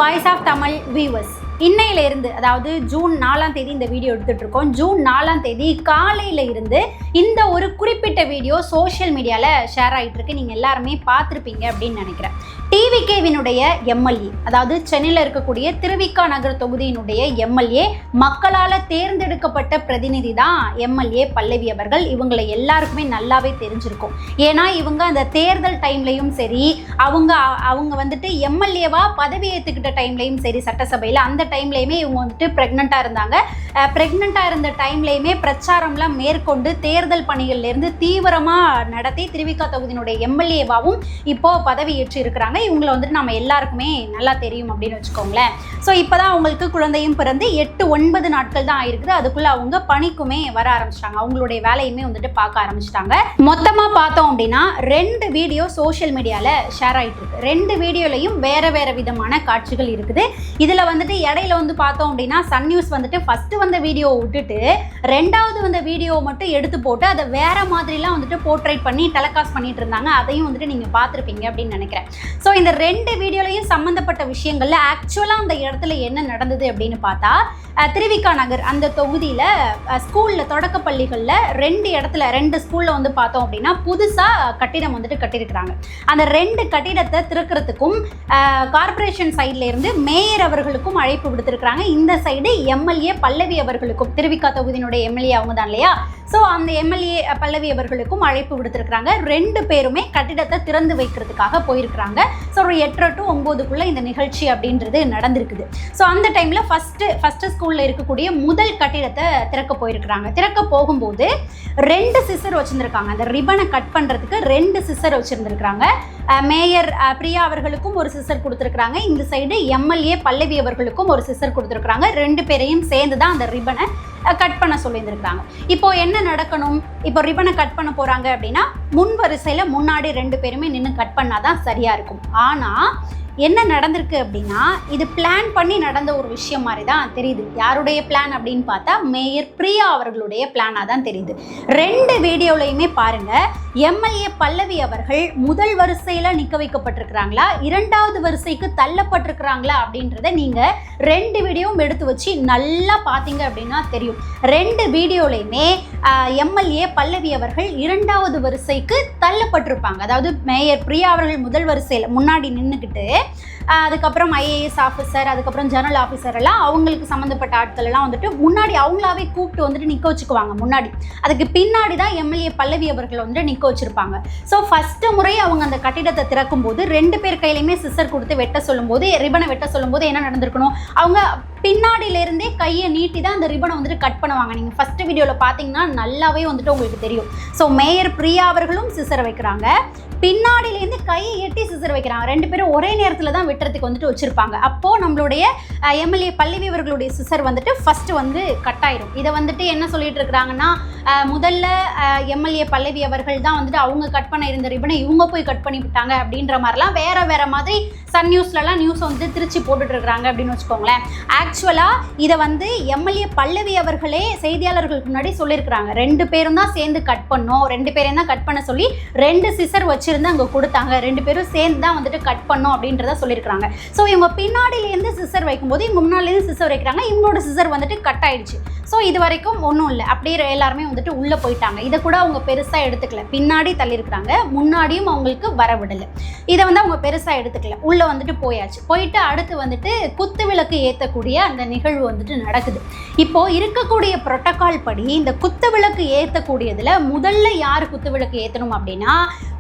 Voice of Tamil viewers, இன்னையிலிருந்து அதாவது June 4ஆம் தேதி இந்த வீடியோ எடுத்துட்டு இருக்கோம். ஜூன் 4ஆம் தேதி காலையில இருந்து இந்த ஒரு குறிப்பிட்ட வீடியோ சோஷியல் மீடியாவில் ஷேர் ஆகிட்டு இருக்கு. நீங்கள் எல்லாருமே பார்த்துருப்பீங்க அப்படின்னு நினைக்கிறேன். டிவிகேவினுடைய எம்எல்ஏ, அதாவது சென்னையில் இருக்கக்கூடிய திருவிக நகர் தொகுதியினுடைய எம்எல்ஏ, மக்களால் தேர்ந்தெடுக்கப்பட்ட பிரதிநிதி தான் எம்எல்ஏ பல்லவி அவர்கள். இவங்களை எல்லாருக்குமே நல்லாவே தெரிஞ்சிருக்கும். ஏன்னா இவங்க அந்த தேர்தல் டைம்லையும் சரி, அவங்க வந்துட்டு எம்எல்ஏவா பதவி ஏற்றுக்கிட்ட டைம்லையும் சரி, சட்டசபையில் அந்த டைம்லையுமே இவங்க வந்துட்டு ப்ரெக்னெண்ட்டாக இருந்தாங்க. ப்ரெக்னெண்ட்டாக இருந்த டைம்லையுமே பிரச்சாரம்லாம் மேற்கொண்டு தேர்தல் பணிகள்லேருந்து தீவிரமாக நடத்தி திருவிக தொகுதியினுடைய எம்எல்ஏவாகவும் இப்போது பதவி ஏற்று இருக்கிறாங்க. இவங்களை வந்துட்டு நம்ம எல்லாருக்குமே நல்லா தெரியும் அப்படின்னு வச்சுக்கோங்களேன். ஸோ இப்போ தான் அவங்களுக்கு குழந்தையும் பிறந்து 8-9 நாட்கள் தான் ஆயிருக்குது. அதுக்குள்ளே அவங்க பணிக்குமே வர ஆரம்பிச்சிட்டாங்க. அவங்களுடைய வேலையுமே வந்துட்டு பார்க்க ஆரம்பிச்சிட்டாங்க. மொத்தமாக பார்த்தோம் அப்படின்னா 2 வீடியோ சோஷியல் மீடியாவில் ஷேர் ஆகிட்டு இருக்கு. 2 வீடியோலையும் வேறு வேறு விதமான காட்சிகள் இருக்குது. இதில் வந்துட்டு இடையில வந்து பார்த்தோம் அப்படின்னா சன் நியூஸ் வந்துட்டு ஃபஸ்ட்டு வந்த வீடியோவை விட்டுட்டு 2வது வந்த வீடியோவை மட்டும் எடுத்து போட்டு அதை வேற மாதிரிலாம் வந்துட்டு போர்ட்ரேட் பண்ணி டெலிகாஸ்ட் பண்ணிட்டு இருந்தாங்க. அதையும் வந்துட்டு நீங்கள் பார்த்துருப்பீங்க அப்படின்னு நினைக்கிறேன். ஸோ இந்த 2 வீடியோலையும் சம்மந்தப்பட்ட விஷயங்கள்ல ஆக்சுவலாக அந்த இடத்துல என்ன நடந்தது அப்படின்னு பார்த்தா, திருவிக நகர் அந்த தொகுதியில் ஸ்கூலில் தொடக்க பள்ளிகளில் 2 ஸ்கூலில் வந்து பார்த்தோம் அப்படின்னா புதுசாக கட்டிடம் வந்துட்டு கட்டியிருக்கிறாங்க. அந்த 2 கட்டிடத்தை திறக்கிறதுக்கும் கார்பரேஷன் சைட்ல இருந்து மேயர் அவர்களுக்கும் அழைப்பு விடுத்திருக்கிறாங்க. இந்த சைடு எம்எல்ஏ பல்லவி அவர்களுக்கும், திருவிக தொகுதியினுடைய எம்எல்ஏ அவங்க தான் இல்லையா, ஸோ அந்த எம்எல்ஏ பல்லவி அவர்களுக்கும் அழைப்பு விடுத்திருக்கிறாங்க. 2 பேருமே கட்டிடத்தை திறந்து வைக்கிறதுக்காக போயிருக்கிறாங்க. ஸோ ஒரு 8 to 9க்குள்ள இந்த நிகழ்ச்சி அப்படின்றது நடந்திருக்குது. ஸோ அந்த டைமில் ஃபஸ்ட்டு ஸ்கூலில் இருக்கக்கூடிய முதல் கட்டிடத்தை திறக்க போயிருக்கிறாங்க. திறக்க போகும்போது 2 சிசர் வச்சுருந்துருக்காங்க. அந்த ரிப்பனை கட் பண்ணுறதுக்கு 2 சிசர் வச்சுருந்துருக்காங்க. மேயர் பிரியா அவர்களுக்கும் ஒரு சிசர் கொடுத்துருக்குறாங்க. இந்த சைடு எம்எல்ஏ பல்லவி அவர்களுக்கும் ஒரு சிசர் கொடுத்துருக்குறாங்க. 2 பேரையும் சேர்ந்து தான் அந்த ரிப்பனை கட் பண்ண சொல்லியிருந்துருக்காங்க. இப்போ என்ன நடக்கணும்? இப்போ ரிப்பனை கட் பண்ண போகிறாங்க அப்படின்னா முன் வரிசையில் முன்னாடி 2 பேருமே நின்று கட் பண்ணாதான் சரியாக இருக்கும். ஆனால் என்ன நடந்திருக்கு அப்படின்னா, இது பிளான் பண்ணி நடந்த ஒரு விஷயம் மாதிரி தான் தெரியுது. யாருடைய பிளான் அப்படின்னு பார்த்தா மேயர் பிரியா அவர்களுடைய பிளானாக தான் தெரியுது. 2 வீடியோலையுமே பாருங்க, எம்எல்ஏ பல்லவி அவர்கள் முதல் வரிசையில் நிற்க வைக்கப்பட்டிருக்கிறாங்களா, 2வது வரிசைக்கு தள்ளப்பட்டிருக்கிறாங்களா அப்படின்றத நீங்கள் 2 வீடியோவும் எடுத்து வச்சு நல்லா பார்த்தீங்க அப்படின்னா தெரியும். 2 வீடியோலையுமே எம்எல்ஏ பல்லவி அவர்கள் 2வது வரிசைக்கு தள்ளப்பட்டிருப்பாங்க. அதாவது மேயர் பிரியா அவர்கள் முதல் வரிசையில் முன்னாடி நின்றுக்கிட்டு, அதுக்கப்புறம் ஐஏஎஸ் ஆஃபீஸர், அதுக்கப்புறம் ஜெனரல் ஆஃபீஸர் எல்லாம் அவங்களுக்கு சம்மந்தப்பட்ட ஆட்கள் எல்லாம் வந்துட்டு முன்னாடி அவங்களாவே கூப்பிட்டு வந்துட்டு நிற்க வச்சுக்குவாங்க முன்னாடி. அதுக்கு பின்னாடி தான் எம்எல்ஏ பல்லவி அவர்கள் வந்துட்டு நிற்க வச்சுருப்பாங்க. ஸோ ஃபஸ்ட்டு முறை அவங்க அந்த கட்டிடத்தை திறக்கும் போது 2 பேர் கையிலையுமே சிசர் கொடுத்து வெட்ட சொல்லும்போது, ரிப்பனை வெட்ட சொல்லும்போது என்ன நடந்திருக்கணும்? அவங்க பின்னாடியிலேருந்தே கையை நீட்டி தான் அந்த ரிப்பனை வந்துட்டு கட் பண்ணுவாங்க. நீங்கள் ஃபஸ்ட்டு வீடியோவில் பார்த்தீங்கன்னா நல்லாவே வந்துட்டு உங்களுக்கு தெரியும். ஸோ மேயர் பிரியா அவர்களும் சிசர் வைக்கிறாங்க, பின்னாடியிலேருந்து கையை எட்டி சிசர் வைக்கிறாங்க. 2 பேரும் ஒரே நேரத்தில் தான் வெட்டுறதுக்கு வந்துட்டு வச்சுருப்பாங்க. அப்போது நம்மளுடைய எம்எல்ஏ பல்லவி அவர்களுடைய சிசர் வந்துட்டு ஃபஸ்ட்டு வந்து கட் ஆயிரும். இதை வந்துட்டு என்ன சொல்லிட்டு இருக்கிறாங்கன்னா, முதல்ல எம்எல்ஏ பல்லவி அவர்கள் தான் வந்துட்டு அவங்க கட் பண்ண இருந்த ரிப்பனை இவங்க போய் கட் பண்ணி விட்டாங்க அப்படின்ற மாதிரிலாம் வேற மாதிரி சன் நியூஸ்லலாம் நியூஸ் வந்து திருச்சி போட்டுட்டு இருக்கிறாங்க அப்படின்னு வச்சுக்கோங்களேன். ஆக்சுவலாக இதை வந்து எம்எல்ஏ பல்லவி அவர்களே செய்தியாளர்களுக்கு முன்னாடி சொல்லியிருக்கிறாங்க. 2 பேரும் தான் சேர்ந்து கட் பண்ணோம், 2 பேரையும் தான் கட் பண்ண சொல்லி 2 சிசர் வச்சிருந்து அங்கே கொடுத்தாங்க, 2 பேரும் சேர்ந்து தான் வந்துட்டு கட் பண்ணோம் அப்படின்றத சொல்லியிருக்கிறாங்க. ஸோ இவங்க பின்னாடியிலேருந்து சிசர் வைக்கும்போது இவங்க முன்னாடிலேருந்து சிசர் வைக்கிறாங்க, இவங்களோட சிசர் வந்துட்டு கட் ஆயிடுச்சு. ஸோ இது வரைக்கும் ஒன்றும் இல்லை, அப்படியே எல்லாருமே வந்துட்டு உள்ளே போயிட்டாங்க. இதை கூட அவங்க பெருசாக எடுத்துக்கல. பின்னாடி தள்ளியிருக்கிறாங்க, முன்னாடியும் அவங்களுக்கு வரவிடலை. இதை வந்து அவங்க பெருசாக எடுத்துக்கல, உள்ளே வந்துட்டு போயாச்சு. போயிட்டு அடுத்து வந்துட்டு குத்து விளக்கு ஏற்றக்கூடிய அந்த நிகழ்வு வந்துட்டு நடக்குது. இப்போ இருக்கக்கூடிய புரோட்டோகால் படி இந்த குத்து விளக்கு ஏற்றக்கூடியதில் முதல்ல யார் குத்து விளக்கு ஏற்றணும் அப்படின்னா,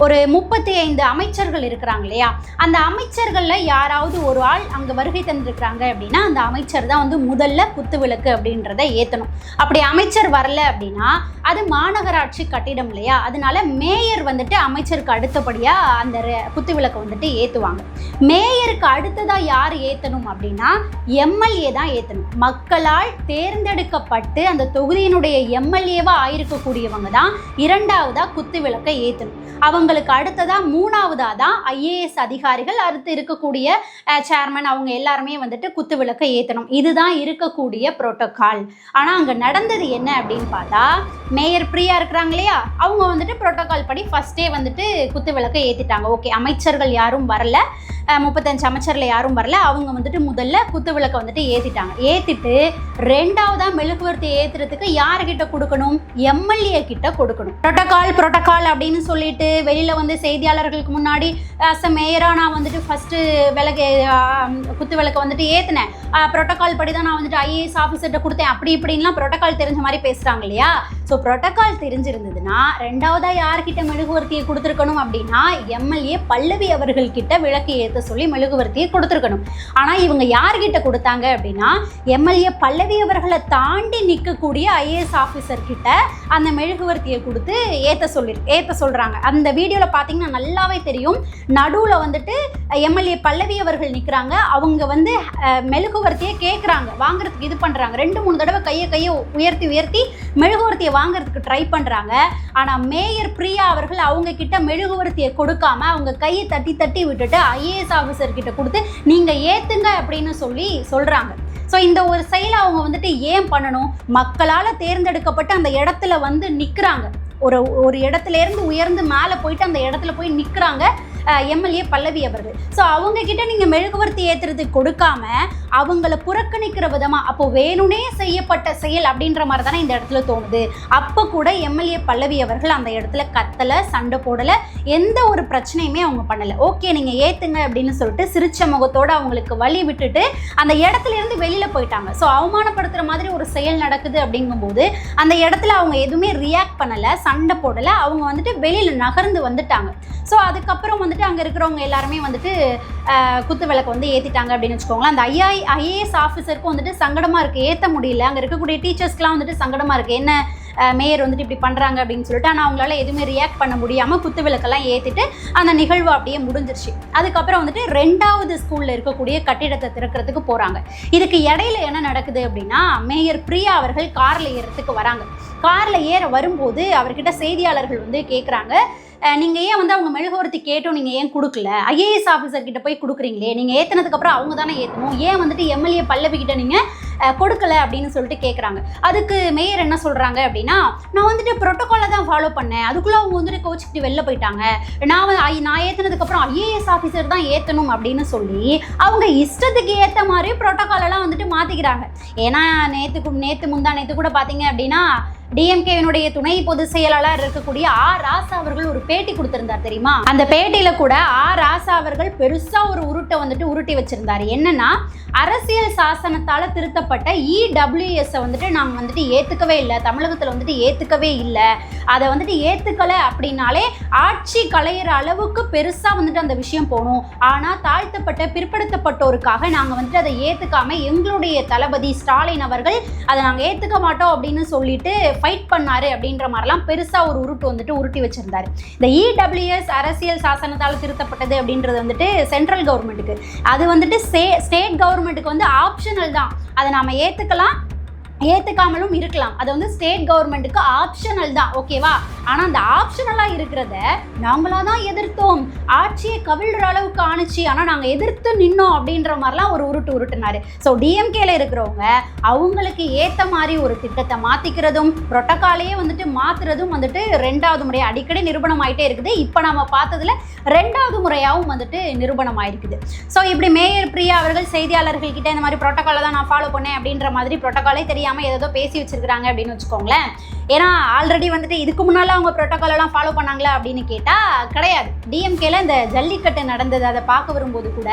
ஒரு 35 அமைச்சர்கள் இருக்கிறாங்க இல்லையா, அந்த அமைச்சர்களில் யாராவது ஒரு ஆள் அங்கே வருகை தந்திருக்கிறாங்க அப்படின்னா அந்த அமைச்சர் தான் வந்து முதல்ல குத்து விளக்கு அப்படின்றத ஏற்றணும். அப்படி அமைச்சர் வரல அப்படின்னா அது மாநகராட்சி கட்டிடம் இல்லையா, அதனால மேயர் வந்துட்டு அமைச்சருக்கு அடுத்தபடியாக அந்த குத்து விளக்கு வந்துட்டு ஏற்றுவாங்க. மேயருக்கு அடுத்ததாக யார் ஏற்றணும் அப்படின்னா எம்எல்ஏ தான் ஏற்றணும். ஏற்றணும். மக்களால் தேர்ந்தெடுக்கப்பட்டு அந்த தொகுதியினுடைய எம்எல்ஏவா ஆயிருக்கக்கூடியவங்க தான் இரண்டாவதா குத்து விளக்கை ஏற்றணும். அவங்களுக்கு அடுத்ததா மூணாவதா தான் ஐஏஎஸ் அதிகாரிகள், அடுத்து இருக்கக்கூடிய சேர்மன், அவங்க எல்லாருமே வந்துட்டு குத்து விளக்கை ஏற்றணும். இதுதான் இருக்கக்கூடிய புரோட்டோகால். ஆனால் அங்கே நடந்தது என்ன அப்படின்னு பார்த்தா, மேயர் பிரியா இருக்கிறாங்க இல்லையா, அவங்க வந்துட்டு புரோட்டோகால் படி ஃபர்ஸ்டே வந்துட்டு குத்து விளக்கை ஏற்றிட்டாங்க. ஓகே, அமைச்சர்கள் யாரும் வரல, 35 அமைச்சர்ல யாரும் வரல, அவங்க வந்துட்டு முதல்ல குத்து விளக்கை வந்துட்டு ஏற்றிட்டாங்க. ஏற்றிட்டு ரெண்டாவதா மெழுகுவர்த்தி ஏற்றுறதுக்கு யாருக்கிட்ட கொடுக்கணும்? எம்எல்ஏ கிட்ட கொடுக்கணும். புரோட்டோகால் அப்படின்னு சொல்லிட்டு வெளியில் வந்து செய்தியாளர்களுக்கு முன்னாடி மேயராக நான் வந்துட்டு ஃபஸ்ட்டு குத்து விளக்கை வந்துட்டு ஏற்றினேன், புரோட்டோகால் படி தான் நான் வந்துட்டு ஐஏஎஸ் ஆஃபீஸர்கிட்ட கொடுத்தேன், அப்படி இப்படின்லாம் புரோட்டோகால் தெரிஞ்ச மாதிரி பேசுகிறாங்க இல்லையா. ஸோ புரோட்டோகால் தெரிஞ்சிருந்ததுன்னா ரெண்டாவதாக யார்கிட்ட மெழுகுவர்த்தியை கொடுத்துருக்கணும் அப்படின்னா எம்எல்ஏ பல்லவி அவர்கள்கிட்ட விளக்கு ஏற்ற சொல்லி மெழுகுவர்த்தியை கொடுத்துருக்கணும். ஆனால் இவங்க யார்கிட்ட கொடுத்தாங்க அப்படின்னா எம்எல்ஏ பல்லவி அவர்களை தாண்டி நிற்கக்கூடிய ஐஏஎஸ் ஆஃபீஸர் கிட்ட அந்த மெழுகுவர்த்தியை கொடுத்து ஏற்ற சொல்கிறாங்க. அந்த வீடியோவில் பார்த்தீங்கன்னா நல்லாவே தெரியும், நடுவில் வந்துட்டு எம்எல்ஏ பல்லவி அவர்கள் நிற்கிறாங்க. அவங்க வந்து மெழுகுவர்த்தியை கேட்குறாங்க, வாங்குறதுக்கு இது பண்ணுறாங்க. 2-3 தடவை கையை உயர்த்தி மெழுகுவர்த்தியை வாங்குறதுக்கு ட்ரை பண்ணுறாங்க. ஆனால் மேயர் பிரியா அவர்கள் அவங்க கிட்ட மெழுகுவர்த்தியை கொடுக்காம அவங்க கையை தட்டி விட்டுட்டு ஐஏஎஸ் ஆஃபீஸர் கிட்ட கொடுத்து நீங்கள் ஏற்றுங்க அப்படின்னு சொல்கிறாங்க. ஸோ இந்த ஒரு செயலை அவங்க வந்துட்டு ஏன் பண்ணணும்? மக்களால் தேர்ந்தெடுக்கப்பட்டு அந்த இடத்துல வந்து நிற்கிறாங்க. ஒரு இடத்துல இருந்து உயர்ந்து மேலே போயிட்டு அந்த இடத்துல போய் நிற்கிறாங்க எம்எல்ஏ பல்லவி அவர்கள். ஸோ அவங்க கிட்ட நீங்கள் மெழுகுவர்த்தி ஏற்றுறதுக்கு கொடுக்காம அவங்கள புறக்கணிக்கிற விதமாக, அப்போ வேணும்னே செய்யப்பட்ட செயல் அப்படின்ற மாதிரி தானே இந்த இடத்துல தோணுது. அப்போ கூட எம்எல்ஏ பல்லவி அவர்கள் அந்த இடத்துல கத்தலை, சண்டை போடலை, எந்த ஒரு பிரச்சனையுமே அவங்க பண்ணலை. ஓகே நீங்கள் ஏற்றுங்க அப்படின்னு சொல்லிட்டு சிரிச்ச முகத்தோடு அவங்களுக்கு வழி விட்டுட்டு அந்த இடத்துல இருந்து வெளியில் போயிட்டாங்க. ஸோ அவமானப்படுத்துகிற மாதிரி ஒரு செயல் நடக்குது அப்படிங்கும்போது அந்த இடத்துல அவங்க எதுவுமே ரியாக்ட் பண்ணலை, சண்டை போடலை, அவங்க வந்துட்டு வெளியில் நகர்ந்து வந்துட்டாங்க. ஸோ அதுக்கப்புறம் வந்துட்டு அங்கே இருக்கிறவங்க எல்லாருமே வந்துட்டு குத்து விளக்கு வந்து ஏற்றிட்டாங்க அப்படின்னு வச்சுக்கோங்களேன். அந்த ஐஏஎஸ் ஆஃபீஸருக்கும் வந்துட்டு சங்கடமாக இருக்குது, ஏற்ற முடியல. அங்கே இருக்கக்கூடிய டீச்சர்ஸ்க்குலாம் வந்துட்டு சங்கடமாக இருக்குது, என்ன மேயர் வந்துட்டு இப்படி பண்ணுறாங்க அப்படின்னு சொல்லிட்டு. ஆனால் அவங்களால எதுவுமே ரியாக்ட் பண்ண முடியாமல் குத்து விளக்கெல்லாம் ஏற்றிட்டு அந்த நிகழ்வு அப்படியே முடிஞ்சிருச்சு. அதுக்கப்புறம் வந்துட்டு 2வது ஸ்கூலில் இருக்கக்கூடிய கட்டிடத்தை திறக்கிறதுக்கு போகிறாங்க. இதுக்கு இடையில என்ன நடக்குது அப்படின்னா, மேயர் பிரியா அவர்கள் காரில் ஏறத்துக்கு வராங்க. காரில் ஏற வரும்போது அவர்கிட்ட செய்தியாளர்கள் வந்து கேட்குறாங்க, நீங்கள் ஏன் வந்து அவங்க மெழுகுவர்த்தி கேட்டோம், நீங்கள் ஏன் கொடுக்கல? ஐஏஎஸ் ஆஃபீஸர் கிட்ட போய் கொடுக்குறீங்களே, நீங்கள் ஏற்றினதுக்கப்புறம் அவங்க தானே ஏற்றணும், ஏன் வந்துட்டு எம்எல்ஏ பல்லவி கிட்ட நீங்கள் கொடுக்கல அப்படின்னு சொல்லிட்டு கேட்குறாங்க. அதுக்கு மேயர் என்ன சொல்கிறாங்க அப்படின்னா, நான் வந்துட்டு ப்ரோட்டோகாலை தான் ஃபாலோ பண்ணேன், அதுக்குள்ளே அவங்க வந்துட்டு கோச்சிக்கிட்டு வெளில போயிட்டாங்க, நான் ஏற்றினதுக்கப்புறம் ஐஏஎஸ் ஆஃபீஸர் தான் ஏற்றணும் அப்படின்னு சொல்லி அவங்க இஷ்டத்துக்கு ஏற்ற மாதிரி ப்ரோட்டோகாலெல்லாம் வந்துட்டு மாற்றிக்கிறாங்க. ஏன்னா நேற்று கூட பார்த்தீங்க அப்படின்னா டிஎம்கேவினுடைய துணை பொதுச் செயலாளர் இருக்கக்கூடிய ராசா அவர்கள் ஒரு பேட்டி கொடுத்திருந்தார் தெரியுமா? அந்த பேட்டியில கூட ராசா அவர்கள் பெருசா ஒரு உருட்டை வந்துட்டு உருட்டி வச்சிருந்தாரு. என்னன்னா, அரசியல் சாசனத்தால திருத்தப்பட்ட இடபிள்யூஎஸ் வந்துட்டு நாங்கள் வந்துட்டு ஏத்துக்கவே இல்லை, தமிழகத்தில் வந்துட்டு ஏத்துக்கவே இல்லை, அதை வந்துட்டு ஏத்துக்கலை அப்படின்னாலே ஆட்சி களையிற அளவுக்கு பெருசா வந்துட்டு அந்த விஷயம் போகணும். ஆனா தாழ்த்தப்பட்ட பிற்படுத்தப்பட்டோருக்காக நாங்கள் வந்துட்டு அதை ஏத்துக்காம எங்களுடைய தளபதி ஸ்டாலின் அவர்கள் அதை நாங்கள் ஏத்துக்க மாட்டோம் அப்படின்னு சொல்லிட்டு ஃபைட் பண்ணாரு அப்படின்ற மாதிரிலாம் பெருசா ஒரு உருட்டி வச்சிருந்தாரு. இந்த இடபிள்யூஎஸ் அரசியல் சாசனத்தால் திருத்தப்பட்டது அப்படின்றது வந்துட்டு சென்ட்ரல் கவர்மெண்ட்டுக்கு, அது வந்துட்டு ஸ்டேட் கவர்மெண்ட்டுக்கு வந்து ஆப்ஷனல் தான். அதை நாம ஏற்றுக்காமலும் இருக்கலாம். அது வந்து ஸ்டேட் கவர்மெண்ட்டுக்கு ஆப்ஷனல் தான், ஓகேவா? ஆனால் அந்த ஆப்ஷனலாக இருக்கிறத நாங்களாக தான் எதிர்த்தோம், ஆட்சியை கவிழ்ற அளவுக்கு ஆணுச்சு, ஆனால் நாங்கள் எதிர்த்து நின்னோம் அப்படின்ற மாதிரிலாம் ஒரு உருட்டுனாரு. ஸோ டிஎம்கேல இருக்கிறவங்க அவங்களுக்கு ஏற்ற மாதிரி ஒரு திட்டத்தை மாற்றிக்கிறதும் புரோட்டோகாலையே வந்துட்டு மாற்றுறதும் வந்துட்டு 2வது முறை அடிக்கடி நிரூபணம் ஆகிட்டே இருக்குது. இப்போ நம்ம பார்த்ததுல 2வது முறையாகவும் வந்துட்டு நிரூபணம் ஆயிருக்குது. ஸோ இப்படி மேயர் பிரியா அவர்கள் செய்தியாளர்கள் கிட்ட இந்த மாதிரி புரோட்டோகாலை தான் நான் ஃபாலோ பண்ணேன் அப்படின்ற மாதிரி புரோட்டோகாலே தெரியாமல் ஏதோ பேசி வச்சிருக்காங்க அப்படின்னு வச்சுக்கோங்களேன். ஏன்னா ஆல்ரெடி வந்துட்டு இதுக்கு முன்னால அவங்க புரோட்டோகால் எல்லாம் ஃபாலோ பண்ணாங்களா அப்படின்னு கேட்டா கிடையாது. டிஎம்கேல இந்த ஜல்லிக்கட்டு நடந்தது, அதை பார்க்க வரும்போது கூட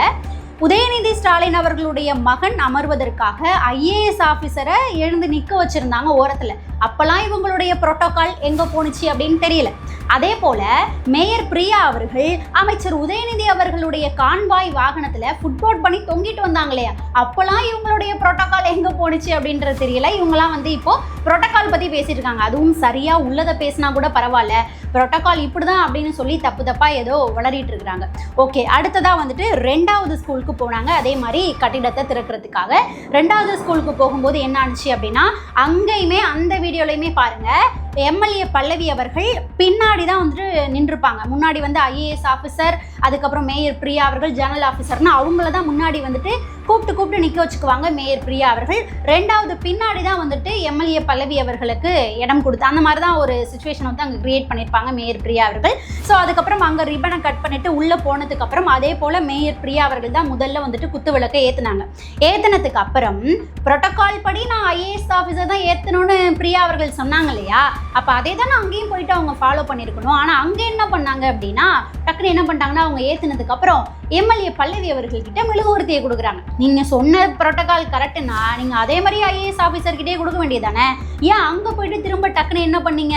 உதயநிதி ஸ்டாலின் அவர்களுடைய மகன் அமர்வதற்காக ஐஏஎஸ் ஆஃபீஸரை எழுந்து நிற்க வச்சிருந்தாங்க ஓரத்தில். அப்பெல்லாம் இவங்களுடைய புரோட்டோகால் எங்கே போணுச்சு அப்படின்னு தெரியல. அதே போல மேயர் பிரியா அவர்கள் அமைச்சர் உதயநிதி அவர்களுடைய கான்வாய் வாகனத்தில் ஃபுட்போர்ட் பண்ணி தொங்கிட்டு வந்தாங்க இல்லையா, அப்பெல்லாம் இவங்களுடைய புரோட்டோகால் எங்கே போணுச்சு அப்படின்றது தெரியல. இவங்கெல்லாம் வந்து இப்போ புரோட்டோகால் பற்றி பேசிட்டு இருக்காங்க. அதுவும் சரியாக உள்ளதை பேசினா கூட பரவாயில்ல, புரோட்டோகால் இப்படி தான் அப்படின்னு சொல்லி தப்பாக ஏதோ வளரிட்டு இருக்கிறாங்க. ஓகே, அடுத்ததாக வந்துட்டு 2வது ஸ்கூலுக்கு ஸ்கூலுக்கு போனாங்க, அதே மாதிரி கட்டிடத்தை திறக்கிறதுக்காக. 2வது ஸ்கூலுக்கு போகும்போது என்ன ஆச்சு அப்படின்னா, அங்கேயுமே அந்த வீடியோலையுமே பாருங்க, எம்எல்ஏ பல்லவி அவர்கள் பின்னாடி தான் வந்துட்டு நின்றுப்பாங்க. முன்னாடி வந்து IAS ஆஃபீஸர், அதுக்கப்புறம் மேயர் பிரியா அவர்கள் ஜெனரல் ஆஃபீஸர்னு அவங்கள தான் முன்னாடி வந்துட்டு கூப்பிட்டு நிற்க வச்சுக்குவாங்க மேயர் பிரியா அவர்கள். 2வது பின்னாடி தான் வந்துட்டு எம்எல்ஏ பல்லவி அவர்களுக்கு இடம் கொடுத்து, அந்த மாதிரி தான் ஒரு சுச்சுவேஷன் வந்து அங்கே கிரியேட் பண்ணியிருப்பாங்க மேயர் பிரியா அவர்கள். ஸோ அதுக்கப்புறம் அங்கே ரிப்பனை கட் பண்ணிட்டு உள்ளே போனதுக்கப்புறம் அதே போல் மேயர் பிரியா அவர்கள் தான் முதல்ல வந்துட்டு குத்து விளக்கை ஏற்றுனாங்க. ஏற்றினதுக்கு அப்புறம் ப்ரோட்டோகால் படி நான் IAS ஆஃபீஸர் தான் ஏற்றணும்னு பிரியா அவர்கள் சொன்னாங்க இல்லையா, அப்போ அதே தான் அங்கேயும் போயிட்டு அவங்க ஃபாலோ பண்ணியிருக்கணும். ஆனால் அங்கே என்ன பண்ணாங்க அப்படின்னா, டக்குனு என்ன பண்ணிட்டாங்கன்னா, அவங்க ஏற்றினதுக்கப்புறம் எம்எல்ஏ பல்லவி அவர்கள்கிட்ட மெழுகுவர்த்தியை கொடுக்குறாங்க. நீங்கள் சொன்ன ப்ரோட்டோகால் கரெக்டுனா நீங்கள் அதே மாதிரி IAS ஆஃபீஸர்கிட்டே கொடுக்க வேண்டியதானே, ஏன் அங்கே போயிட்டு திரும்ப டக்குன்னு என்ன பண்ணீங்க,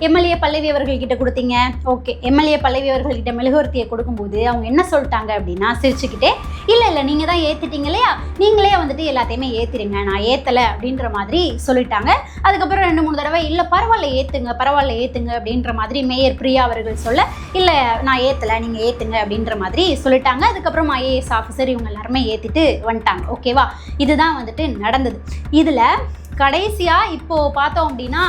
எம்எல்ஏ பல்லவி அவர்கள்கிட்ட கொடுத்தீங்க? ஓகே, எம்எல்ஏ பல்லவி அவர்கள்கிட்ட மெழுகுவர்த்தியை கொடுக்கும்போது அவங்க என்ன சொல்லிட்டாங்க அப்படின்னா, சிரிச்சுக்கிட்டே, இல்லை நீங்கள் தான் ஏற்றிட்டீங்க இல்லையா, நீங்களே வந்துட்டு எல்லாத்தையுமே ஏற்றிடுங்க, நான் ஏற்றலை அப்படின்ற மாதிரி சொல்லிட்டாங்க. அதுக்கப்புறம் 2-3 தடவை இல்லை பரவாயில்ல ஏற்றுங்க அப்படின்ற மாதிரி மேயர் பிரியா அவர்கள் சொல்ல, இல்லை நான் ஏற்றலை நீங்கள் ஏற்றுங்க அப்படின்ற மாதிரி சொல்லிட்டாங்க. அதுக்கப்புறம் IAS ஆஃபீஸர் இவங்க எல்லாருமே ஏற்றிட்டு வந்துட்டாங்க. ஓகேவா, இதுதான் வந்துட்டு நடந்தது. இதில் கடைசியாக இப்போது பார்த்தோம் அப்படின்னா,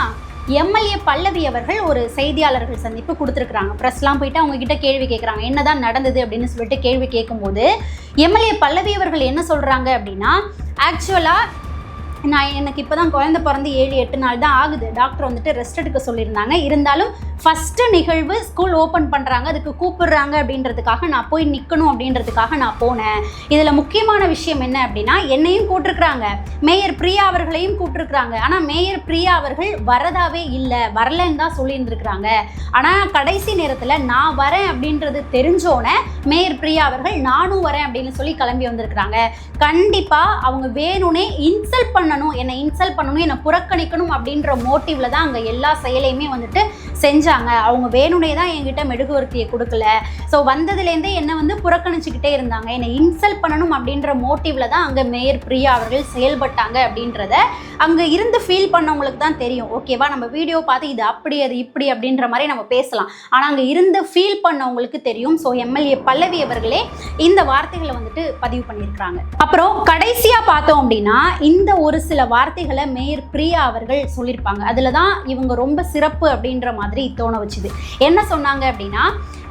எம்எல்ஏ பல்லவி அவர்கள் ஒரு செய்தியாளர்கள் சந்திப்பு கொடுத்துருக்குறாங்க. ப்ரெஸ்லாம் போயிட்டு அவங்க கிட்ட கேள்வி கேட்குறாங்க, என்னதான் நடந்தது அப்படின்னு சொல்லிட்டு கேள்வி கேட்கும்போது எம்எல்ஏ பல்லவி அவர்கள் என்ன சொல்கிறாங்க அப்படின்னா, ஆக்சுவலாக எனக்கு இப்போ தான் குழந்தை பிறந்து 7-8 நாள் தான் ஆகுது, டாக்டர் வந்துட்டு ரெஸ்ட் எடுக்க சொல்லியிருந்தாங்க, இருந்தாலும் ஃபஸ்ட்டு நிகழ்வு ஸ்கூல் ஓப்பன் பண்ணுறாங்க, அதுக்கு கூப்பிடுறாங்க அப்படின்றதுக்காக நான் போய் நிற்கணும் அப்படின்றதுக்காக நான் போனேன். இதில் முக்கியமான விஷயம் என்ன அப்படின்னா, என்னையும் கூப்பிட்டுருக்குறாங்க, மேயர் பிரியா அவர்களையும் கூப்பிட்டுருக்குறாங்க. ஆனால் மேயர் பிரியா அவர்கள் வரதாவே இல்லை, வரலன்னு தான் சொல்லியிருந்துருக்குறாங்க. ஆனால் கடைசி நேரத்தில் நான் வரேன் அப்படின்றது தெரிஞ்சோன்னே மேயர் பிரியா அவர்கள் நானும் வரேன் அப்படின்னு சொல்லி கிளம்பி வந்திருக்கிறாங்க. கண்டிப்பாக அவங்க வேணும்னே இன்சல்ட் பண்ணணும், என்னை இன்சல்ட் பண்ணணும், என்னை புறக்கணிக்கணும் அப்படின்ற மோட்டிவ்ல தான் அங்கே எல்லா செயலையுமே வந்துட்டு செஞ்சாங்க. அவங்க வேணும்னே தான் என்கிட்ட மெழுகுவர்த்தியை கொடுக்கல. ஸோ வந்ததுலேருந்தே என்னை வந்து புறக்கணிச்சுக்கிட்டே இருந்தாங்க, என்னை இன்சல்ட் பண்ணணும் அப்படின்ற மோட்டிவ்ல தான் அங்கே மேயர் பிரியா அவர்கள் செயல்பட்டாங்க அப்படின்றத அங்கே இருந்து ஃபீல் பண்ணவங்களுக்கு தான் தெரியும். ஓகேவா, நம்ம வீடியோ பார்த்து இது அப்படி அது இப்படி அப்படின்ற மாதிரி நம்ம பேசலாம், ஆனால் அங்கே இருந்து ஃபீல் பண்ணவங்களுக்கு தெரியும். ஸோ எம்எல்ஏ பல்லவி அவர்களே இந்த வார்த்தைகளை வந்துட்டு பதிவு பண்ணியிருக்கிறாங்க. அப்புறம் கடைசியாக பார்த்தோம் அப்படின்னா, இந்த ஒரு சில வார்த்தைகளை மேயர் பிரியா அவர்கள் சொல்லியிருப்பாங்க. அதில் தான் இவங்க ரொம்ப சிறப்பு அப்படின்ற மாதிரி தோண வச்சுது. என்ன சொன்னாங்க அப்படின்னா,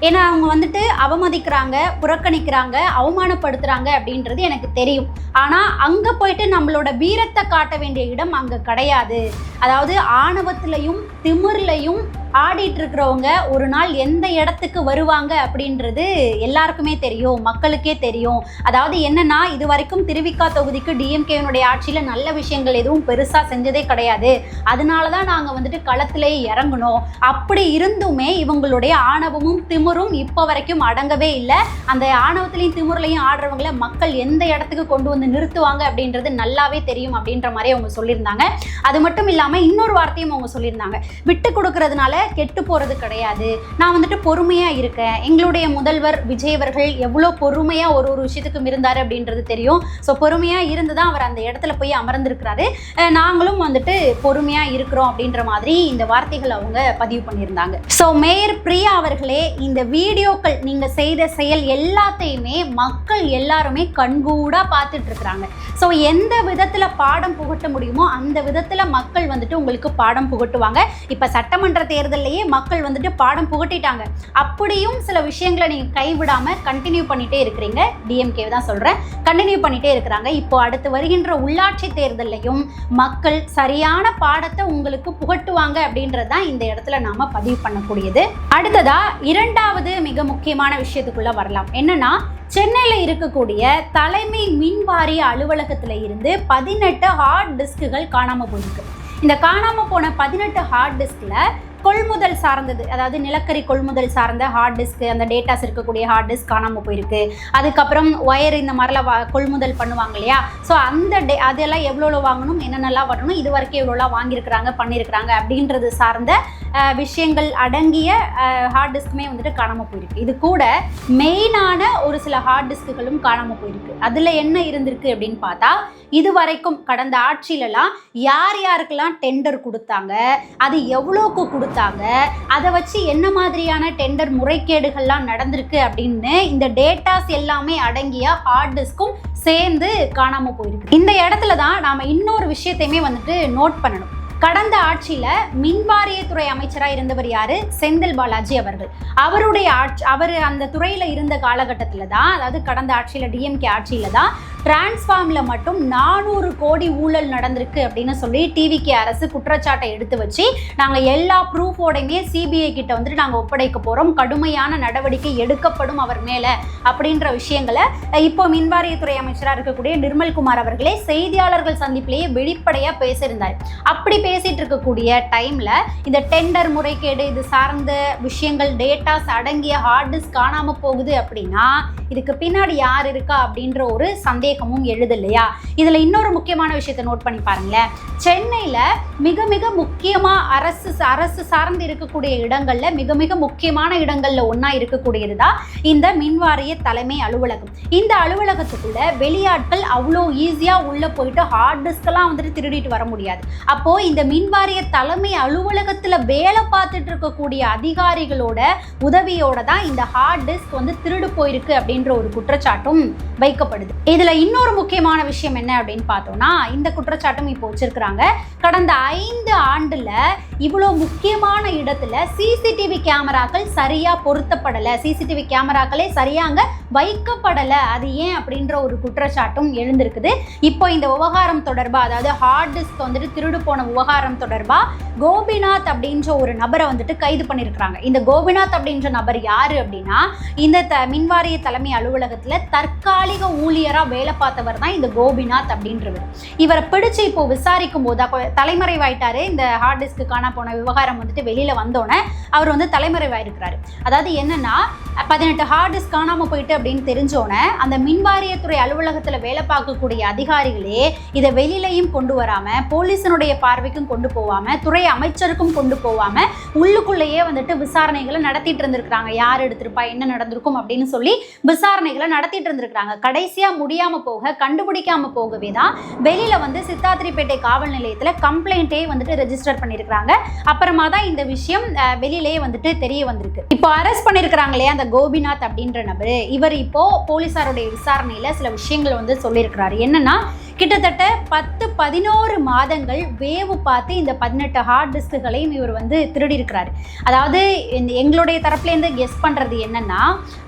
ஏன்னா அவங்க வந்துட்டு அவமதிக்கிறாங்க, புறக்கணிக்கிறாங்க, அவமானப்படுத்துகிறாங்க அப்படின்றது எனக்கு தெரியும். ஆனால் அங்கே போயிட்டு நம்மளோட வீரத்தை காட்ட வேண்டிய இடம் அங்கே கிடையாது. அதாவது ஆணவத்திலையும் திமிர்லையும் ஆடிட்டு இருக்கிறவங்க ஒரு நாள் எந்த இடத்துக்கு வருவாங்க அப்படின்றது எல்லாருக்குமே தெரியும், மக்களுக்கே தெரியும். அதாவது என்னன்னா, இது வரைக்கும் திருவிக்கா தொகுதிக்கு டிஎம்கேனுடைய ஆட்சியில் நல்ல விஷயங்கள் எதுவும் பெருசாக செஞ்சதே கிடையாது. அதனால தான் நாங்கள் வந்துட்டு களத்திலேயே இறங்கணும். அப்படி இருந்துமே இவங்களுடைய ஆணவமும் திமிரும் இப்போ வரைக்கும் அடங்கவே இல்லை. அந்த ஆணவத்திலையும் திமிர்லையும் ஆடுறவங்கள மக்கள் எந்த இடத்துக்கு கொண்டு வந்து நிறுத்துவாங்க அப்படின்றது நல்லாவே தெரியும் அப்படின்ற மாதிரி அவங்க சொல்லியிருந்தாங்க. அது மட்டும் இல்லாமல் இன்னொரு வார்த்தையும் அவங்க சொல்லியிருந்தாங்க, விட்டு கொடுக்கறதுனால கெட்டு போகிறது கிடையாது, நான் வந்துட்டு பொறுமையாக இருக்கேன். எங்களுடைய முதல்வர் விஜய் அவர்கள் எவ்வளோ பொறுமையாக ஒரு விஷயத்துக்கும் இருந்தார் அப்படின்றது தெரியும். ஸோ பொறுமையாக இருந்து தான் அவர் அந்த இடத்துல போய் அமர்ந்திருக்கிறாரு. நாங்களும் வந்துட்டு பொறுமையாக இருக்கிறோம் அப்படின்ற மாதிரி இந்த வார்த்தைகள் அவங்க பதிவு பண்ணியிருந்தாங்க. ஸோ மேயர் பிரியா அவர்களே, இந்த வீடியோக்கள் நீங்கள் செய்த செயல் எல்லாத்தையுமே மக்கள் எல்லாருமே கண்கூடாக பார்த்துட்டு இருக்கிறாங்க. ஸோ எந்த விதத்தில் பாடம் புகட்ட முடியுமோ அந்த விதத்தில் மக்கள் வந்துட்டு உங்களுக்கு பாடம் புகட்டுவாங்க. இப்போ சட்டமன்ற தேர்தலையே மக்கள் வந்துட்டு பாடம் புகட்டிட்டாங்க. அப்படியும் சில விஷயங்களை நீங்கள் கைவிடாமல் கண்டினியூ பண்ணிகிட்டே இருக்கிறீங்க. டிஎம்கே தான் சொல்கிறேன், கண்டினியூ பண்ணிகிட்டே இருக்கிறாங்க. இப்போ அடுத்து வருகின்ற உள்ளாட்சி தேர்தலையும் மக்கள் சரியான பாடத்தை உங்களுக்கு புகட்டுவாங்க அப்படின்றது தான் இந்த இடத்துல நாம் பதிவு பண்ணக்கூடியது. அடுத்ததாக 2வது மிக முக்கியமான விஷயத்துக்குள்ளே வரலாம். என்னன்னா, சென்னையில் இருக்கக்கூடிய தலைமை மின்வாரிய அலுவலகத்தில் இருந்து 18 ஹார்ட் டிஸ்க்குகள் காணாமல் போயிருக்கு. இந்த காணாமல் போன 18 ஹார்ட் டிஸ்கில் கொள்முதல் சார்ந்தது, அதாவது நிலக்கரி கொள்முதல் சார்ந்த ஹார்ட் டிஸ்க்கு, அந்த டேட்டாஸ் இருக்கக்கூடிய ஹார்ட் டிஸ்க் காணாமல் போயிருக்கு. அதுக்கப்புறம் ஒயர் இந்த மாதிரிலாம் கொள்முதல் பண்ணுவாங்க இல்லையா, ஸோ அந்த அதெல்லாம் எவ்வளோ வாங்கணும், என்னென்னலாம் வரணும், இது வரைக்கும் எவ்வளோலாம் வாங்கியிருக்கிறாங்க பண்ணியிருக்கிறாங்க அப்படின்றது சார்ந்த விஷயங்கள் அடங்கிய ஹார்ட் டிஸ்க்குமே வந்துட்டு காணாமல் போயிருக்கு. இது கூட மெயினான ஒரு சில ஹார்ட் டிஸ்க்குகளும் காணாமல் போயிருக்கு. அதில் என்ன இருந்திருக்கு அப்படின்னு பார்த்தா, இது வரைக்கும் கடந்த ஆட்சியிலலாம் யார் யாருக்கெல்லாம் டெண்டர் கொடுத்தாங்க, அது எவ்வளோக்கு கொடுத்தாங்க, அதை வச்சு என்ன மாதிரியான டெண்டர் முறைகேடுகள்லாம் நடந்திருக்கு அப்படின்னு இந்த டேட்டாஸ் எல்லாமே அடங்கிய ஹார்ட் டிஸ்க்கும் சேர்ந்து காணாமல் போயிருக்கு. இந்த இடத்துல தான் நாம் இன்னொரு விஷயத்தையுமே வந்துட்டு நோட் பண்ணணும். கடந்த ஆட்சியில மின்வாரியத்துறை அமைச்சராக இருந்தவர் யாரு? செந்தில் பாலாஜி அவர்கள். அவர் அந்த துறையில இருந்த காலகட்டத்தில் தான், அதாவது கடந்த ஆட்சியில டிஎம்கே ஆட்சியில தான் டிரான்ஸ்ஃபார்ம்ல மட்டும் 400 கோடி ஊழல் நடந்திருக்கு அப்படின்னு சொல்லி டிவிகே அரசு குற்றச்சாட்டை எடுத்து வச்சு நாங்கள் எல்லா ப்ரூஃபோடையுமே சிபிஐ கிட்ட வந்துட்டு நாங்கள் ஒப்படைக்க போகிறோம், கடுமையான நடவடிக்கை எடுக்கப்படும் அவர் மேலே அப்படின்ற விஷயங்களை இப்போ மின்வாரியத்துறை அமைச்சராக இருக்கக்கூடிய நிர்மல்குமார் அவர்களே செய்தியாளர்கள் சந்திப்பிலேயே வெளிப்படையாக பேசியிருந்தார். அப்படி பேசிட்டு இருக்கக்கூடிய டைம்ல இந்த டெண்டர் முறைகேடு இது சார்ந்த விஷயங்கள் டேட்டாஸ் அடங்கிய ஹார்ட் டிஸ்க் காணாமல் போகுது அப்படின்னா இதுக்கு பின்னாடி யார் இருக்கா அப்படின்ற ஒரு சந்தேகமும் எழுது இல்லையா? இதுல இன்னொரு முக்கியமான விஷயத்தை நோட் பண்ணி பாருங்களேன். சென்னையில மிக மிக முக்கியமா அரசு சார்ந்து இருக்கக்கூடிய இடங்கள்ல மிக மிக முக்கியமான இடங்கள்ல ஒன்னா இருக்கக்கூடியது தான் இந்த மின்வாரிய தலைமை அலுவலகம். இந்த அலுவலகத்துக்குள்ள வெளியாட்கள் அவ்வளோ ஈஸியா உள்ள போயிட்டு ஹார்ட் டிஸ்க் எல்லாம் வந்துட்டு திருடிட்டு வர முடியாது. அப்போ இந்த மின்வாரிய தலைமை அலுவலகத்துல வேலை பார்த்துட்டு இருக்கக்கூடிய அதிகாரிகளோட உதவியோட தான் இந்த ஹார்ட் டிஸ்க் வந்து திருடு போயிருக்கு அப்படின்ற ஒரு குற்றச்சாட்டும் வைக்கப்படுது. இதுல இன்னொரு முக்கியமான விஷயம் என்ன அப்படின்னு பார்த்தோம்னா, இந்த குற்றச்சாட்டும் இப்போ வச்சிருக்கிறாங்க. கடந்த 5 ஆண்டுல இவ்வளவு முக்கியமான இடத்துல சிசிடிவி கேமராக்கள் சரியா பொருத்தப்படல, சிசிடிவி கேமராக்களே சரியாங்க வைக்கப்படல, அது ஏன் அப்படின்ற ஒரு குற்றச்சாட்டும் எழுந்திருக்குது. இப்போ இந்த விவகாரம் தொடர்பா, அதாவது ஹார்ட் டிஸ்க் வந்துட்டு திருடு போன விவகாரம் தொடர்பா கோபிநாத் அப்படின்ற ஒரு நபரை வந்துட்டு கைது பண்ணியிருக்கிறாங்க. இந்த கோபிநாத் அப்படின்ற நபர் யாரு அப்படின்னா, இந்த மின்வாரிய தலைமை அலுவலகத்துல தற்காலிக ஊழியரா வேலை பார்த்தவர் தான் இந்த கோபிநாத் அப்படின்றவர். இவரை பிடிச்சு இப்போ விசாரிக்கும் போது தலைமறைவாயிட்டாரு. இந்த ஹார்ட் டிஸ்க்கு காணா போன விவகாரம் வந்துட்டு வெளியில வந்தோடனே அவர் வந்து தலைமறைவாயிருக்கிறாரு. அதாவது என்னன்னா, 18 ஹார்ட் டிஸ்க் காணாம போயிட்டு அப்படின்னு தெரிஞ்சோன்னே அந்த மின்வாரியத்துறை அலுவலகத்துல வேலை பார்க்கக்கூடிய அதிகாரிகளே இதை வெளியிலையும் கொண்டு வராம, போலீஸினுடைய பார்வைக்கும் கொண்டு போவாம, துறை அமைச்சருக்கும் கொண்டு போவாம உள்ளுக்குள்ளேயே வந்துட்டு விசாரணைகளை நடத்திட்டு இருந்திருக்கிறாங்க. யார் எடுத்திருப்பா, என்ன நடந்திருக்கும் அப்படின்னு சொல்லி விசாரணைகளை நடத்திட்டு இருந்திருக்கிறாங்க. கடைசியா முடியாம போக, கண்டுபிடிக்காம போகவே தான் வெளியில வந்து சித்தாத்திரிப்பேட்டை காவல் நிலையத்துல கம்ப்ளைண்டே வந்துட்டு ரெஜிஸ்டர் பண்ணிருக்கிறாங்க. அப்புறமா தான் இந்த விஷயம் வெளியிலேயே வந்துட்டு தெரிய வந்திருக்கு. இப்போ அரெஸ்ட் பண்ணிருக்கிறாங்க இல்லையா அந்த கோபிநாத் அப்படின்ற நபரு, இவர் இப்போ போலீசாருடைய விசாரணையில சில விஷயங்களை வந்து சொல்லியிருக்கிறாரு. என்னன்னா, கிட்டத்தட்ட 10-11 மாதங்கள் வேவு பார்த்து இந்த 18 ஹார்ட் டிஸ்க்குகளையும் இவர் வந்து திருடி இருக்கிறாரு. அதாவது எங்களுடைய தரப்புலேருந்து கெஸ் பண்ணுறது என்னன்னா,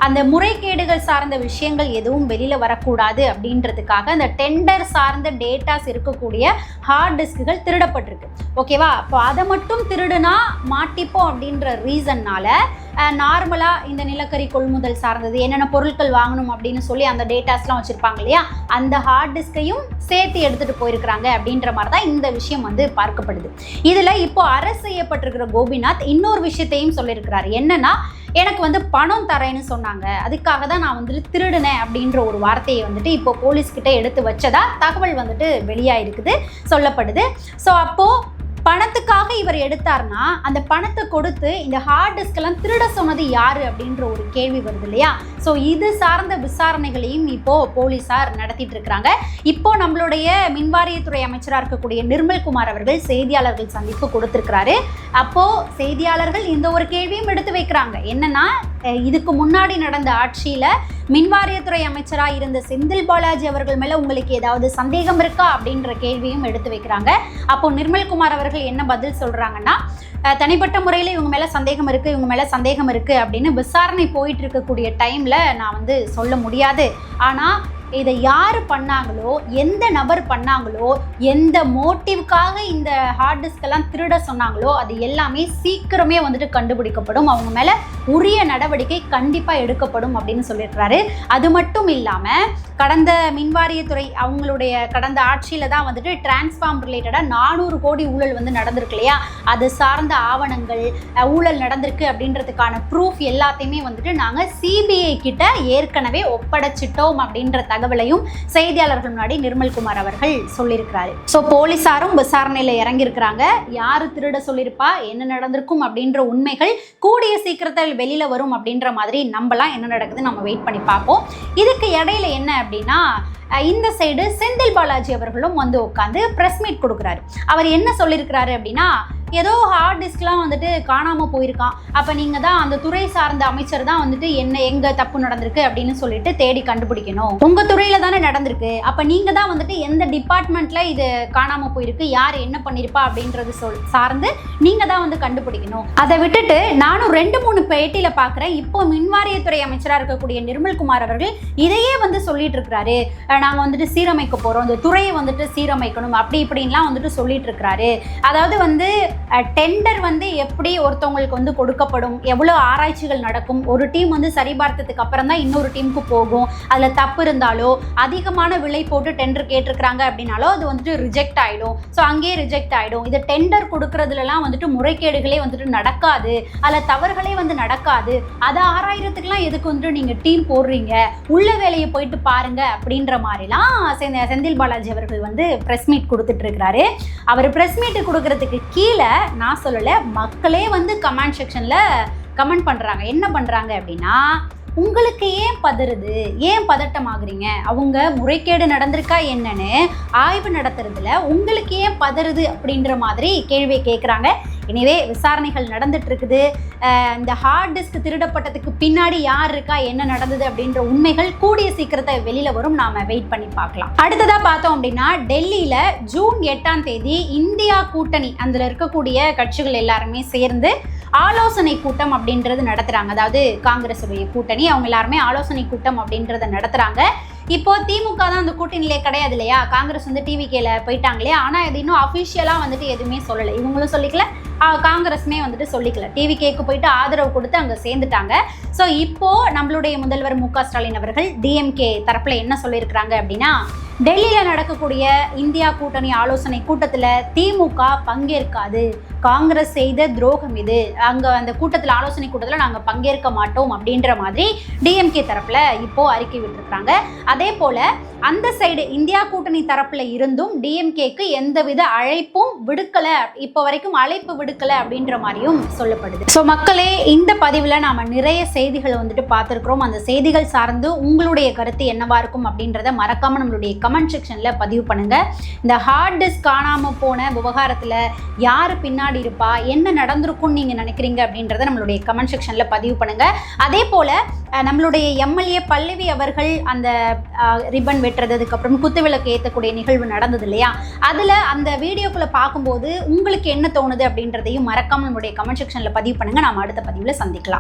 அந்த முறைகேடுகள் சார்ந்த விஷயங்கள் எதுவும் வெளியில் வரக்கூடாது அப்படின்றதுக்காக அந்த டெண்டர் சார்ந்த டேட்டாஸ் இருக்கக்கூடிய ஹார்ட் டிஸ்க்குகள் திருடப்பட்டிருக்கு. ஓகேவா? அப்போ அதை மட்டும் திருடுனா மாட்டிப்போம் அப்படின்ற ரீசன்னால நார்மலாக இந்த நிலக்கரி கொள்முதல் சார்ந்தது என்னென்ன பொருட்கள் வாங்கணும் அப்படின்னு சொல்லி அந்த டேட்டாஸ்லாம் வச்சுருப்பாங்க இல்லையா, அந்த ஹார்ட் டிஸ்கையும் சேர்த்து எடுத்துகிட்டு போயிருக்கிறாங்க அப்படின்ற மாதிரி தான் இந்த விஷயம் வந்து பார்க்கப்படுது. இதில் இப்போ அரெஸ்ட் செய்யப்பட்டிருக்கிற கோபிநாத் இன்னொரு விஷயத்தையும் சொல்லியிருக்கிறாரு. என்னன்னா, எனக்கு வந்து பணம் தரேன்னு சொன்னாங்க, அதுக்காக தான் நான் வந்துட்டு திருடுனேன் அப்படின்ற ஒரு வார்த்தையை வந்துட்டு இப்போ போலீஸ்கிட்ட எடுத்து வச்சதா தகவல் வந்துட்டு வெளியாயிருக்குது, சொல்லப்படுது. ஸோ அப்போது பணத்துக்காக இவர் எடுத்தார்னா அந்த பணத்தை கொடுத்து இந்த ஹார்ட் டிஸ்கெல்லாம் திருட சொன்னது யாரு அப்படின்ற ஒரு கேள்வி வருது இல்லையா? ஸோ இது சார்ந்த விசாரணைகளையும் இப்போ போலீசார் நடத்திட்டு இருக்கிறாங்க. இப்போ நம்மளுடைய மின்வாரியத்துறை அமைச்சராக இருக்கக்கூடிய நிர்மல்குமார் அவர்கள் செய்தியாளர்கள் சந்திப்பு கொடுத்திருக்கிறாரு. அப்போ செய்தியாளர்கள் இந்த ஒரு கேள்வியும் எடுத்து வைக்கிறாங்க. என்னன்னா, இதுக்கு முன்னாடி நடந்த ஆட்சியில மின்வாரியத்துறை அமைச்சராக இருந்த செந்தில் பாலாஜி அவர்கள் மேல உங்களுக்கு ஏதாவது சந்தேகம் இருக்கா அப்படின்ற கேள்வியும் எடுத்து வைக்கிறாங்க. அப்போ நிர்மல்குமார் அவர்கள் என்ன பதில் சொல்றாங்கன்னா, தனிப்பட்ட முறையில் இவங்க மேலே சந்தேகம் இருக்குது அப்படின்னு விசாரணை போயிட்டு இருக்கக்கூடிய டைமில் நான் வந்து சொல்ல முடியாது. ஆனால் இதை யார் பண்ணாங்களோ, எந்த நபர் பண்ணாங்களோ, எந்த மோட்டிவ்காக இந்த ஹார்ட் டிஸ்கெல்லாம் திருட சொன்னாங்களோ அது எல்லாமே சீக்கிரமே வந்துட்டு கண்டுபிடிக்கப்படும். அவங்க மேலே உரிய நடவடிக்கை கண்டிப்பாக எடுக்கப்படும் அப்படின்னு சொல்லியிருக்கிறாரு. அது மட்டும் இல்லாமல் கடந்த மின்வாரியத்துறை அவங்களுடைய கடந்த ஆட்சியில் தான் வந்துட்டு டிரான்ஸ்ஃபார்ம் ரிலேட்டடாக 400 கோடி ஊழல் வந்து நடந்திருக்கு இல்லையா, அது சார்ந்த ஆவணங்கள் ஊழல் நடந்திருக்கு அப்படின்றதுக்கான ப்ரூஃப் எல்லாத்தையுமே வந்துட்டு நாங்கள் சிபிஐ கிட்ட ஏற்கனவே ஒப்படைச்சிட்டோம் அப்படின்ற தகவலையும் செய்தியாளர்கள் முன்னாடி நிர்மல்குமார் அவர்கள் சொல்லியிருக்கிறாரு. ஸோ போலீஸாரும் விசாரணையில் இறங்கியிருக்கிறாங்க. யார் திருட சொல்லியிருப்பா, என்ன நடந்திருக்கும் அப்படின்ற உண்மைகள் கூடிய சீக்கிரத்தில் வெளியில் வரும் அப்படின்ற மாதிரி நம்பலாம். என்ன நடக்குது நம்ம வெயிட் பண்ணி பார்ப்போம். இதுக்கு இடையில என்ன அப்படின்னா, இந்த சைடு செந்தில் பாலாஜி அவர்களும் வந்து உட்காந்து ப்ரெஸ் மீட் கொடுக்குறாரு. அவர் என்ன சொல்லியிருக்கிறாரு அப்படின்னா, ஏதோ ஹார்ட் டிஸ்க்லாம் வந்துட்டு காணாமல் போயிருக்கான், அப்போ நீங்கள் தான் அந்த துறை சார்ந்த அமைச்சர் தான் வந்துட்டு என்ன எங்கே தப்பு நடந்திருக்கு அப்படின்னு சொல்லிட்டு தேடி கண்டுபிடிக்கணும். உங்கள் துறையில் தானே நடந்திருக்கு, அப்போ நீங்கள் தான் வந்துட்டு எந்த டிபார்ட்மெண்ட்டில் இது காணாமல் போயிருக்கு, யார் என்ன பண்ணியிருப்பா அப்படின்றது சார்ந்து நீங்கள் தான் வந்து கண்டுபிடிக்கணும். அதை விட்டுட்டு நானும் 2-3 பேட்டியில் பார்க்குறேன், இப்போ மின்வாரியத்துறை அமைச்சராக இருக்கக்கூடிய நிர்மல்குமார் அவர்கள் இதையே வந்து சொல்லிட்டு இருக்கிறாரு. நாங்கள் வந்துட்டு சீரமைக்க போகிறோம், இந்த துறையை வந்துட்டு சீரமைக்கணும் அப்படி இப்படின்லாம் வந்துட்டு சொல்லிட்டு இருக்கிறாரு. அதாவது வந்து டெண்டர் வந்து எப்படி ஒருத்தவங்களுக்கு வந்து கொடுக்கப்படும், எவ்வளோ ஆராய்ச்சிகள் நடக்கும், ஒரு டீம் வந்து சரிபார்த்ததுக்கு அப்புறம் தான் இன்னொரு டீமுக்கு போகும், அதில் தப்பு இருந்தாலோ அதிகமான விலை போட்டு டெண்டர் கேட்டிருக்கிறாங்க அப்படின்னாலோ அது வந்துட்டு ரிஜெக்ட் ஆகிடும். ஸோ அங்கேயே ரிஜெக்ட் ஆகிடும். இது டெண்டர் கொடுக்கறதுலாம் வந்துட்டு முறைகேடுகளே வந்துட்டு நடக்காது, அதில் தவறுகளே வந்து நடக்காது. அதை ஆராயறதுக்கெலாம் எதுக்கு வந்துட்டு நீங்கள் டீம் போடுறீங்க, உள்ள வேலையை போயிட்டு பாருங்க அப்படின்ற மாதிரிலாம் செந்தில் பாலாஜி அவர்கள் வந்து ப்ரெஸ் மீட் கொடுத்துட்டு இருக்கிறாரு. அவர் ப்ரெஸ் மீட் கொடுக்கறதுக்கு கீழே நான் சொல்லலை, மக்களே வந்து கமெண்ட் செக்ஷனில் கமெண்ட் பண்ணுறாங்க. என்ன பண்ணுறாங்க அப்படின்னா, உங்களுக்கு ஏன் பதறுது, ஏன் பதட்டமாகறீங்க, அவங்க முறைகேடு நடந்திருக்கா என்னன்னு ஆய்வு நடத்துறதுல உங்களுக்கு ஏன் பதறுது அப்படின்ற மாதிரி கேள்வியை கேட்குறாங்க. எனவே விசாரணைகள் நடந்துட்டு இருக்குது. இந்த ஹார்ட் டிஸ்க் திருடப்பட்டதுக்கு பின்னாடி யார் இருக்கா, என்ன நடந்தது அப்படின்ற உண்மைகள் கூடிய சீக்கிரத்தை வெளியில வரும். நாம வெயிட் பண்ணி பார்க்கலாம். அடுத்ததா பார்த்தோம் அப்படின்னா, டெல்லியில ஜூன் 8ஆம் தேதி இந்தியா கூட்டணி அதில் இருக்கக்கூடிய கட்சிகள் எல்லாருமே சேர்ந்து ஆலோசனை கூட்டம் அப்படின்றது நடத்துறாங்க. அதாவது காங்கிரஸ் கூட்டணி அவங்க எல்லாருமே ஆலோசனை கூட்டம் அப்படின்றத நடத்துறாங்க. இப்போ திமுக தான் அந்த கூட்டணியிலே கிடையாது இல்லையா, காங்கிரஸ் வந்து டிவிகேல போயிட்டாங்க இல்லையா. ஆனால் இது இன்னும் அஃபிஷியலாக வந்துட்டு எதுவுமே சொல்லலை, இவங்களும் சொல்லிக்கல, காங்கிரஸுமே வந்துட்டு சொல்லிக்கல. டிவிகேக்கு போயிட்டு ஆதரவு கொடுத்து அங்கே சேர்ந்துட்டாங்க. ஸோ இப்போ நம்மளுடைய முதல்வர் மு க ஸ்டாலின் அவர்கள் டிஎம்கே தரப்பில் என்ன சொல்லியிருக்கிறாங்க அப்படின்னா, டெல்லியில் நடக்கக்கூடிய இந்தியா கூட்டணி ஆலோசனை கூட்டத்தில் திமுக பங்கேற்காது, காங்கிரஸ் செய்த துரோகம் இது, அங்கே அந்த கூட்டத்தில் ஆலோசனை கூட்டத்தில் நாங்கள் பங்கேற்க மாட்டோம் அப்படின்ற மாதிரி டிஎம்கே தரப்பில் இப்போது அறிக்கை விட்டுருக்குறாங்க. அதே போல் அந்த சைடு இந்தியா கூட்டணி தரப்பில் இருந்தும் டிஎம்கேக்கு எந்தவித அழைப்பும் விடுக்கலை, இப்போ வரைக்கும் அழைப்பு விடுக்கலை அப்படின்ற மாதிரியும் சொல்லப்படுது. ஸோ மக்களே, இந்த பதிவில் நாம் நிறைய செய்திகளை வந்துட்டு பார்த்துருக்குறோம். அந்த செய்திகள் சார்ந்து உங்களுடைய கருத்து என்னவா இருக்கும் அப்படின்றத மறக்காமல் நம்மளுடைய கமெண்ட் செக்ஷனில் பதிவு பண்ணுங்கள். இந்த ஹார்ட் டிஸ்க் காணாமல் போன விவகாரத்தில் யார் பின்னாடி இருப்பா, என்ன நடந்திருக்கும்னு நீங்கள் நினைக்கிறீங்க அப்படின்றத நம்மளுடைய கமெண்ட் செக்ஷனில் பதிவு பண்ணுங்கள். அதே போல் நம்மளுடைய எம்எல்ஏ பல்லவி அவர்கள் அந்த ரிப்பன் வெட்டுறது, அதுக்கப்புறம் குத்துவிளக்கு ஏற்றக்கூடிய நிகழ்வு நடந்தது இல்லையா, அதில் அந்த வீடியோக்குள்ளே பார்க்கும்போது உங்களுக்கு என்ன தோணுது அப்படின்றதையும் மறக்காமல் நம்மளுடைய கமெண்ட் செக்ஷனில் பதிவு பண்ணுங்கள். நாம் அடுத்த பதிவில் சந்திக்கலாம்.